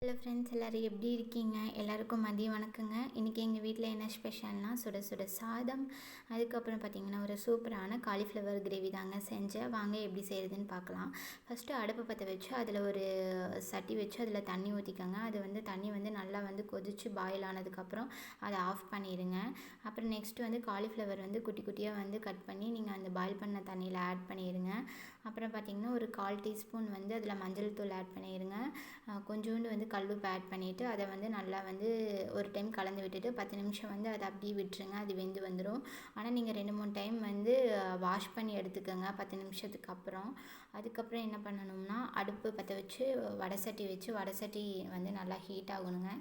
Hello friends, எல்லோரும் எப்படி இருக்கீங்க? எல்லாருக்கும் மதியம் வணக்கங்க. இன்றைக்கி எங்கள் வீட்டில் என்ன ஸ்பெஷல்னால் சுட சுட சாதம், அதுக்கப்புறம் பார்த்திங்கன்னா ஒரு சூப்பரான காலிஃப்ளவர் கிரேவி தாங்க செஞ்சேன். வாங்க எப்படி செய்கிறதுன்னு பார்க்கலாம். ஃபஸ்ட்டு அடுப்பை பற்ற வச்சு அதில் ஒரு சட்டி வச்சு அதில் தண்ணி ஊற்றிக்கோங்க. அது தண்ணி நல்லா கொதித்து பாயில் ஆனதுக்கப்புறம் அதை ஆஃப் பண்ணிடுங்க. அப்புறம் நெக்ஸ்ட்டு காலிஃப்ளவர் குட்டி குட்டியாக கட் பண்ணி நீங்கள் அந்த பாயில் பண்ண தண்ணியில் ஆட் பண்ணிடுங்க. அப்புறம் பார்த்திங்கன்னா ஒரு 1/4 டீஸ்பூன் அதில் மஞ்சள் தூள் ஆட் பண்ணிடுங்க. கொஞ்சோண்டு கல்லுப்பு ஆட் பண்ணிவிட்டு அதை நல்லா ஒரு டைம் கலந்து விட்டுட்டு 10 நிமிஷம் அதை அப்படியே விட்டுருங்க. அது வெந்து வந்துடும். ஆனால் நீங்கள் 2-3 டைம் வாஷ் பண்ணி எடுத்துக்கோங்க 10 நிமிஷத்துக்கு அப்புறம். அதுக்கப்புறம் என்ன பண்ணணும்னா அடுப்பு பற்ற வச்சு வடை சட்டி நல்லா ஹீட் ஆகணுங்க.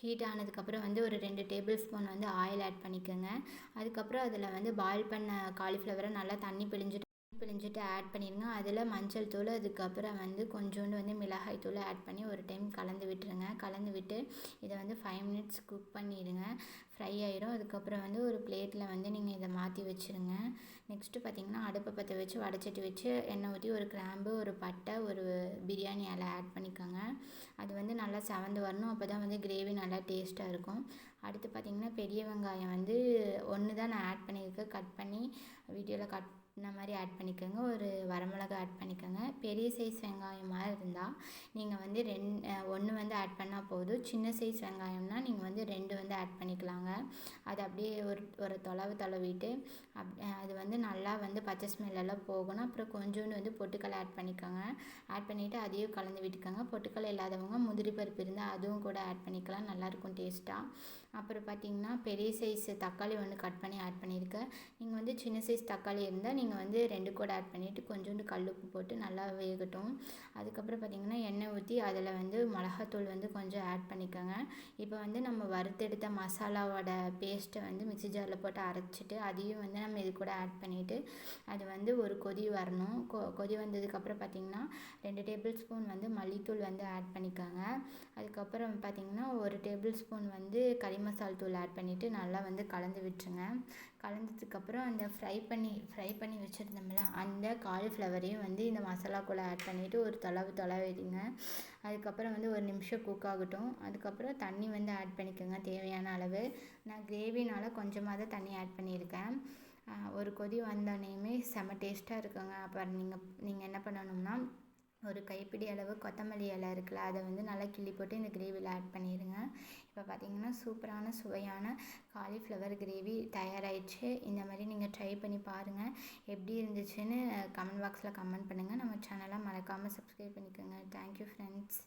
ஹீட் ஆனதுக்கப்புறம் ஒரு 2 டேபிள் ஸ்பூன் ஆயில் ஆட் பண்ணிக்கோங்க. அதுக்கப்புறம் அதில் பாயில் பண்ண காலிஃப்ளவரை நல்லா தண்ணி பிழிஞ்சிட்டு ஆட் பண்ணிடுங்க. அதில் மஞ்சள் தூள், அதுக்கப்புறம் கொஞ்சோண்டு மிளகாய் தூள் ஆட் பண்ணி ஒரு டைம் கலந்து விட்டுருங்க. கலந்து விட்டு இதை 5 மினிட்ஸ் குக் பண்ணிடுங்க. ஃப்ரை ஆயிரும். அதுக்கப்புறம் ஒரு பிளேட்டில் நீங்கள் இதை மாற்றி வச்சுருங்க. நெக்ஸ்ட்டு பார்த்திங்கன்னா அடுப்பை பற்ற வச்சு வடைச்சட்டி வச்சு எண்ணெய் ஊற்றி ஒரு கிராம்பு, ஒரு பட்டை, ஒரு பிரியாணி இலை ஆட் பண்ணிக்கோங்க. அது நல்லா செவந்து வரணும். அப்போ தான் கிரேவி நல்லா டேஸ்ட்டாக இருக்கும். அடுத்து பார்த்திங்கன்னா பெரிய வெங்காயம் ஒன்று தான் நான் ஆட் பண்ணியிருக்கேன். கட் பண்ணி வீடியோவில் இந்த மாதிரி ஆட் பண்ணிக்கோங்க. ஒரு வரமிளகா ஆட் பண்ணிக்கோங்க. பெரிய சைஸ் வெங்காயமாக இருந்தால் நீங்கள் 1 ஆட் பண்ணால் போதும். சின்ன சைஸ் வெங்காயம்னா நீங்கள் 2 ஆட் பண்ணிக்கலாங்க. அது அப்படியே ஒரு தொலைவிட்டு அது நல்லா பச்சை ஸ்மெல்லெல்லாம் போகணும். அப்புறம் கொஞ்சோண்டு பொட்டுக்கடலை ஆட் பண்ணிக்கோங்க. ஆட் பண்ணிவிட்டு அதையும் கலந்து விட்டுக்கோங்க. பொட்டுக்கடலை இல்லாதவங்க முந்திரி பருப்பு இருந்தால் அதுவும் கூட ஆட் பண்ணிக்கலாம், நல்லாயிருக்கும் டேஸ்ட்டாக. அப்புறம் பார்த்திங்கன்னா பெரிய சைஸ் தக்காளி கட் பண்ணி ஆட் பண்ணியிருக்கேன். நீங்கள் சின்ன சைஸ் தக்காளி இருந்தால் நீங்கள் 2 கூட ஆட் பண்ணிவிட்டு கொஞ்சோண்டு கல்லுப்பு போட்டு நல்லா வேகட்டும். அதுக்கப்புறம் பார்த்திங்கன்னா எண்ணெய் ஊற்றி அதில் மிளகாத்தூள் கொஞ்சம் ஆட் பண்ணிக்கோங்க. இப்போ நம்ம வறுத்தெடுத்த மசாலாவோட பேஸ்ட்டை மிக்ஸி ஜாரில் போட்டு அரைச்சிட்டு அதையும் நம்ம இது கூட ஆட் பண்ணிவிட்டு அது ஒரு கொதி வரணும். கொதி வந்ததுக்கப்புறம் பார்த்திங்கன்னா 2 டேபிள் ஸ்பூன் மல்லித்தூள் ஆட் பண்ணிக்கோங்க. அதுக்கப்புறம் பார்த்திங்கன்னா ஒரு டேபிள் ஸ்பூன் கறி மசால் தூள் ஆட் பண்ணிவிட்டு நல்லா கலந்து விட்டுருங்க. கலந்ததுக்கப்புறம் அந்த ஃப்ரை பண்ணி வச்சுருந்தோம்ல அந்த காலிஃப்ளவரையும் இந்த மசாலாக்குள்ளே ஆட் பண்ணிவிட்டு ஒரு தொலைவிடுங்க. அதுக்கப்புறம் 1 நிமிஷம் குக் ஆகட்டும். அதுக்கப்புறம் தண்ணி ஆட் பண்ணிக்கோங்க தேவையான அளவு. நான் கிரேவினால் கொஞ்சமாக தான் தண்ணி ஆட் பண்ணியிருக்கேன். ஒரு கொதி வந்தோடனேயுமே செம்ம டேஸ்ட்டாக இருக்குங்க. அப்புறம் நீங்கள் என்ன பண்ணணும்னா ஒரு கைப்பிடி அளவு கொத்தமல்லி இலை இருக்குல்ல, அதை நல்லா கிள்ளி போட்டு இந்த கிரேவியில் ஆட் பண்ணிடுங்க. இப்போ பார்த்திங்கன்னா சூப்பரான சுவையான காலிஃப்ளவர் கிரேவி தயாராகிடுச்சு. இந்த மாதிரி நீங்கள் ட்ரை பண்ணி பாருங்கள். எப்படி இருந்துச்சுன்னு கமெண்ட் பாக்ஸில் கமெண்ட் பண்ணுங்கள். நம்ம சேனலை மறக்காமல் சப்ஸ்கிரைப் பண்ணிக்கோங்க. Thank you friends.